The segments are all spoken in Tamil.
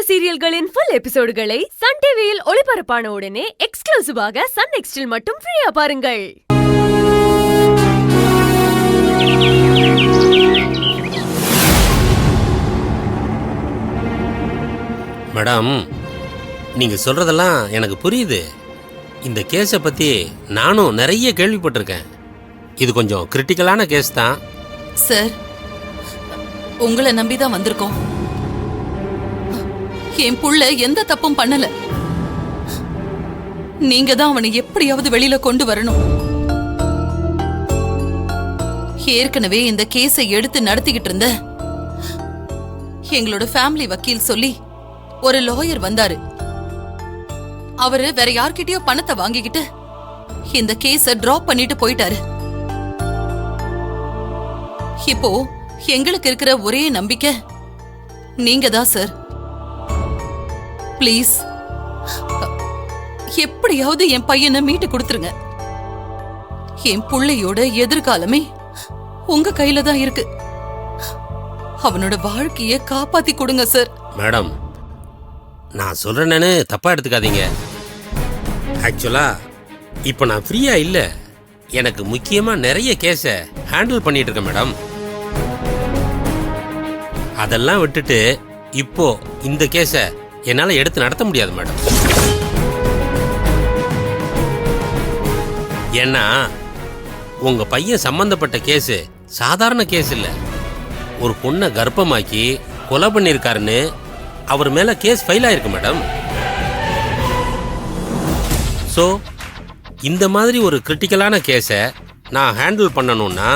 சீரியல்களின் ஃபுல் எபிசோடுகளை சன் டிவியில் ஒளிபரப்பான உடனே எக்ஸ்க்ளூசிவாக சன் நெக்ஸ்டில் மட்டும் ஃப்ரீயா பாருங்கள். மேடம், நீங்க சொல்றதெல்லாம் எனக்கு புரியுது. இந்த கேஸை பத்தி நானும் நிறைய கேள்விப்பட்டிருக்கேன். இது கொஞ்சம் கிரிட்டிக்கலான கேஸ் தான். சார், உங்களை நம்பிதான் வந்திருக்கோம். என் புள்ள எந்த தப்பும் பண்ணல. நீங்க தான் அவனை எப்படியாவது வெளியில கொண்டு வரணும். ஏற்கனவே இந்த கேஸை எடுத்து நடத்திக்கிட்டு இருந்த எங்களோட ஃபேமிலி வக்கீல் சொல்லி ஒரு லாயர் வந்தாரு. அவரு வேற யார்கிட்டயோ பணத்தை வாங்கிக்கிட்டு இந்த கேஸ டிராப் பண்ணிட்டு போயிட்டாரு. இப்போ எங்களுக்கு இருக்கிற ஒரே நம்பிக்கை நீங்க தான் சார். பிளீஸ், எப்படியாவது என் பையனை மீட்டு கொடுத்துருங்க. என் புள்ளையோட எதிர்காலமே உங்க கையில தான் இருக்கு. அவனோட வாழ்க்கைய காப்பாத்தி கொடுங்க சார். மேடம், நான் சொல்றேன்னு தப்பா எடுத்துக்காதீங்க. ஆக்சுவலா இப்போ நான் ஃப்ரீயா இல்ல. எனக்கு முக்கியமா நிறைய கேஸை ஹேண்டில் பண்ணிட்டு இருக்கேன் மேடம். அதெல்லாம் விட்டுட்டு இப்போ இந்த கேஸை என்னால எடுத்து நடத்த முடியாது மேடம். ஏன்னா உங்க பையன் சம்பந்தப்பட்ட கேஸ் சாதாரண கேஸ் இல்ல. ஒரு பொண்ணை கர்ப்பமாக்கி கொலை பண்ணிருக்காருன்னு அவர் மேல கேஸ் ஃபைல் ஆயிருக்கு மேடம். ஸோ இந்த மாதிரி ஒரு கிரிட்டிக்கலான கேஸை நான் ஹேண்டில் பண்ணணும்னா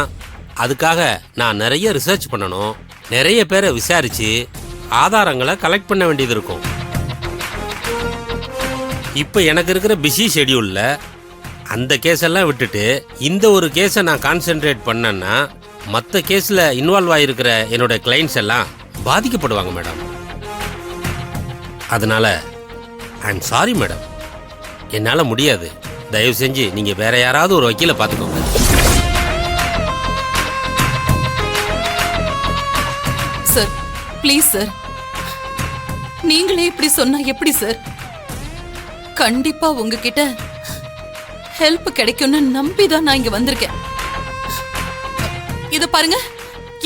அதுக்காக நான் நிறைய ரிசர்ச் பண்ணணும், நிறைய பேரை விசாரிச்சு ஆதாரங்களை கலெக்ட் பண்ண வேண்டியது இருக்கும். இப்போ எனக்கு இருக்கிற பிஸி ஷெடியூல்ல அந்த கேஸெல்லாம் விட்டுட்டு இந்த ஒரு கேஸை நான் கான்சென்ட்ரேட் பண்ணேன்னா மற்ற கேஸில் இன்வால்வ் ஆகிருக்கிற என்னோட கிளைண்ட்ஸ் எல்லாம் பாதிக்கப்படுவாங்க மேடம். அதனால ஐ எம் சாரி மேடம், என்னால் முடியாது. தயவு செஞ்சு நீங்கள் வேற யாராவது ஒரு வக்கீலை பார்த்துக்கோங்க. சார், ப்ளீஸ் சார், நீங்களே இப்படி சொன்னா எப்படி சார்? கண்டிப்பா உங்ககிட்ட ஹெல்ப் கிடைக்கும்னு நம்பிதான் நான் இங்க வந்திருக்கேன். இத பாருங்க,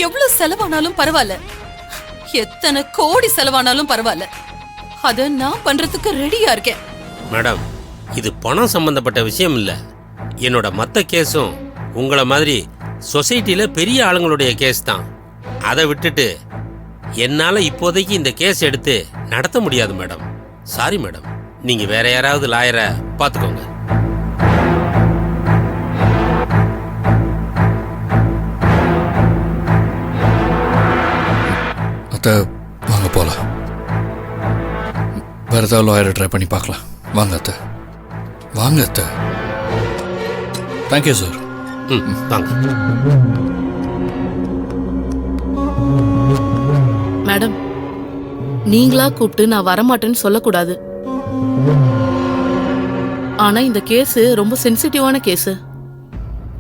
எவ்வளவு செலவானாலும் பரவாயில்ல, எத்தனை கோடி செலவானாலும் பரவாயில்ல, அத நான் பண்றதுக்கு ரெடியா இருக்கேன். மேடம், இது பணம் சம்பந்தப்பட்ட விஷயம் இல்ல. என்னோட மற்ற கேஸும் உங்களை மாதிரி சொசைட்டில பெரிய ஆளுங்களுடைய கேஸ் தான். அதை விட்டுட்டு என்னால இப்போதைக்கு இந்த கேஸ் எடுத்து நடத்த முடியாது மேடம். சாரி மேடம், நீங்க வேற யாராவது லாயரை பார்த்துக்கோங்க. அத்தை, வாங்க போலாம். வேற ஏதாவது லாயரை ட்ரை பண்ணி பார்க்கலாம். வாங்க அத்தை, வாங்க அத்தை. Thank you sir. வாங்க மேடம். நீங்களா கூப்பிட்டு நான் வரமாட்டேன்னு சொல்லக்கூடாது. ஆனா இந்த கேஸ் ரொம்ப சென்சிட்டிவான கேஸ்.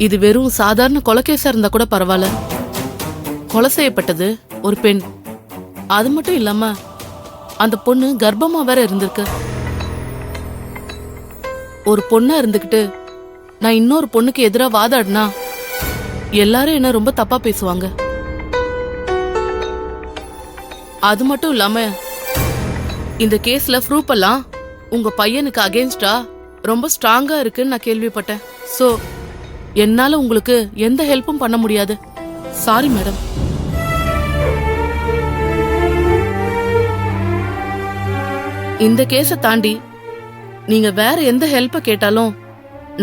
இது வெறும் சாதாரண கொலை கேஸா இருந்தா கூட பரவாயில்ல. கொலை செய்யப்பட்டது ஒரு பெண். அது மட்டும் இல்லாம அந்த பொண்ணு கர்ப்பமா வேற இருந்திருக்கு. ஒரு பொண்ணா இருந்துகிட்டு நான் இன்னொரு பொண்ணுக்கு எதிராக வாதாடினா எல்லாரும் என்ன ரொம்ப தப்பா பேசுவாங்க. அது மட்டும் இல்லாம இந்த கேஸ்ல ப்ரூஃப் எல்லாம் உங்க பையனுக்கு அகேன்ஸ்டா ரொம்ப ஸ்ட்ராங்கா இருக்குன்னு நான் கேள்விப்பட்டேன். சோ என்னால உங்களுக்கு எந்த ஹெல்ப்பும் பண்ண முடியாது. Sorry madam. இந்த கேஸை தாண்டி நீங்க வேற எந்த ஹெல்ப்பை கேட்டாலும்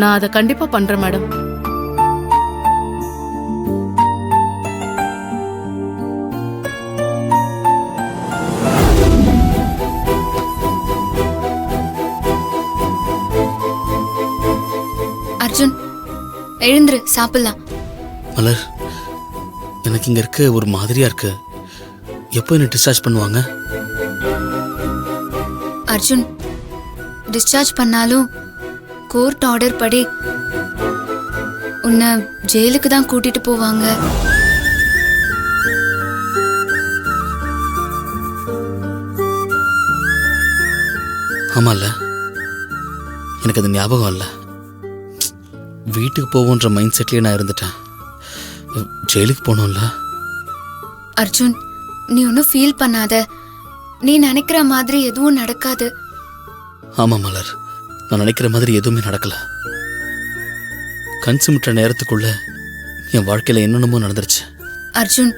நான் அதை கண்டிப்பா பண்றேன் மேடம். அர்ஜுன், எழுந்துரு, சாப்பிடலாம். மலர், எனக்கு இங்க இருக்க ஒரு மாதிரியா இருக்கு. எப்போ என்ன டிஸ்சார்ஜ் பண்ணுவாங்க? அர்ஜுன், டிஸ்சார்ஜ் பண்ணாலும் கோர்ட் ஆர்டர் படி உன்னை ஜெயிலுக்கு தான் கூட்டிட்டு போவாங்க. ஆமாம்ல, எனக்கு அது ஞாபகம் இல்லை. வீட்டுக்கு போவோன்ற மைண்ட் செட்லேயே நான் இருந்துட்டேன். ஜெயிலுக்கு போனோம்ல. அர்ஜுன், நீ ஒன்றும் ஃபீல் பண்ணாத. நீ நினைக்கிற மாதிரி எதுவும் நடக்காது. ஆமாம் மலர், நான் நினைக்கிற மாதிரி எதுவுமே நடக்கல. கண் சிமிட்டுற நேரத்துக்குள்ள என் வாழ்க்கையில் என்னென்னமோ நடந்துருச்சு. அர்ஜுன்,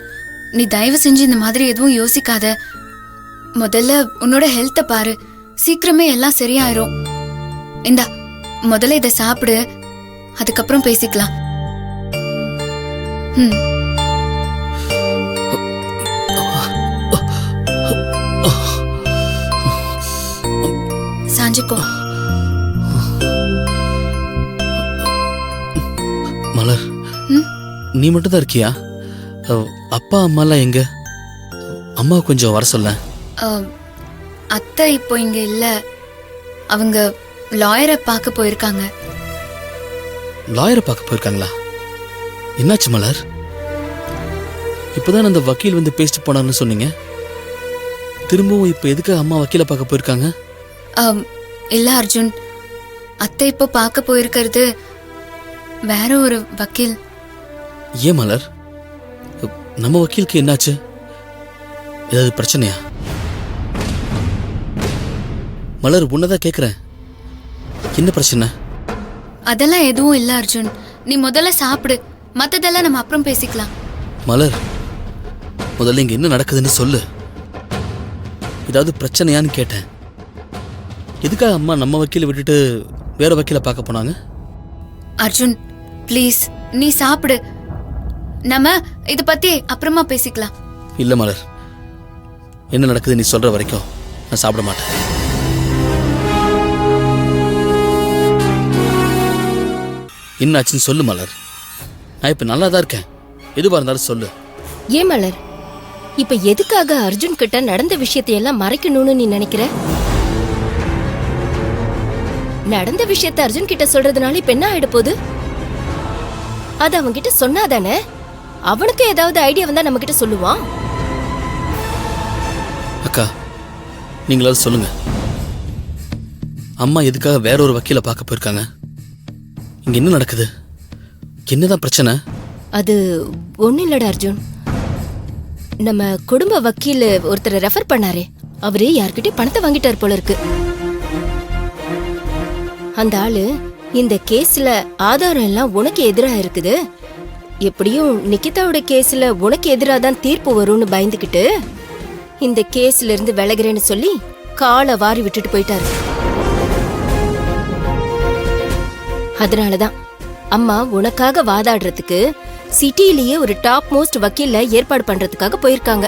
நீ தயவு செஞ்சு இந்த மாதிரி எதுவும் யோசிக்காத. முதல்ல உன்னோட ஹெல்த்தை பாரு. சீக்கிரமே எல்லாம் சரியாயிரும். இந்தா, முதல்ல இதை சாப்பிடு, அதுக்கப்புறம் பேசிக்கலாம். ம். சாஞ்சிக்கோ. மலர், நீ மட்டும் தான் இருக்கியா? அப்பா அம்மாலாம் எங்க? அம்மா கொஞ்சம் வர சொல்ல. அத்தை இப்போ இங்க இல்ல. அவங்க லாயரை பார்க்க போயிருக்காங்க. லாயரை பார்க்க போயிருக்காங்களா? என்னாச்சு மலர்? இப்போதான் அந்த வக்கீல் வந்து பேசிட்டு போனார்னு சொன்னீங்க. திரும்பவும் இப்போ எதுக்கு அம்மா வக்கீலை பார்க்க போயிருக்காங்க? இல்ல அர்ஜுன், அத்தை இப்போ பார்க்க போயிருக்கிறது வேற ஒரு வக்கீல். ஏன் மலர், நம்ம வக்கீலுக்கு என்னாச்சு? ஏதாவது பிரச்சனையா? மலர், உன்னதான் கேக்குறேன், என்ன பிரச்சனை? அதெல்லாம் எதுவும் இல்ல அர்ஜுன். நீ முதல்ல சாப்பிடு, மத்ததெல்லாம் நம்ம அப்புறம் பேசிக்கலாம். மலர், முதல்ல இங்க என்ன நடக்குதுன்னு சொல்லு. ஏதாவது பிரச்சனையான்னு கேட்டேன். எதுக்காக அம்மா நம்ம வக்கீலை விட்டுட்டு வேற வக்கீலை பார்க்க போனாங்க? அர்ஜுன் ப்ளீஸ், நீ சாப்பிடு. நம்ம இத பத்தி அப்புறமா பேசிக்கலாம். இல்ல மலர், என்ன நடக்குது நீ சொல்ற வரைக்கும் நான் சாப்பிட மாட்டேன். என்னாச்சுன்னு சொல்லு மலர். நான் இப்ப நல்லா தான் இருக்கேன், எதுவா இருந்தாலும் சொல்லு. ஏன் மலர், இப்ப எதுக்காக அர்ஜுன் கிட்ட நடந்த விஷயத்தையெல்லாம் மறைக்கணும்னு நீ நினைக்கிற? நடந்த விஷயத்த அர்ஜுன் கிட்ட சொல்றதுனால இப்ப என்ன ஆயிட போகுது? அது அவன்கிட்ட சொன்னாதானே அவனுக்கு ஏதாவது ஐடியா வந்தா நம்ம கிட்ட சொல்லுவான். அக்கா, நீங்களாவது சொல்லுங்க, அம்மா எதுக்காக வேற ஒரு வக்கீலை பார்க்க போயிருக்காங்க? இங்க என்ன நடக்குது? என்னதான் பிரச்சனை? அது ஒண்ணு இல்லடா அர்ஜுன், நம்ம குடும்ப வக்கீல் ஒருத்தரை ரெஃபர் பண்ணாரே, அவரு யார்கிட்டயும் பணத்தை வாங்கிட்டார் போல இருக்கு. அந்த ஆளு இந்த கேஸ்ல ஆதாரம் எல்லாம் உனக்கு எதிரா இருக்குது, எப்படியும் நிகிதாவோட கேஸ்ல உனக்கு எதிராக தான் தீர்ப்பு வரும்னு பயந்துகிட்டு இந்த கேஸ்ல இருந்து விலகிறேன்னு சொல்லி காலை வாரி விட்டுட்டு போயிட்டாரு. அதனாலதான் அம்மா உனக்காக வாதாடுறதுக்கு சிட்டிலேயே ஒரு டாப் மோஸ்ட் வக்கீல்ல ஏற்பாடு பண்றதுக்காக போயிருக்காங்க.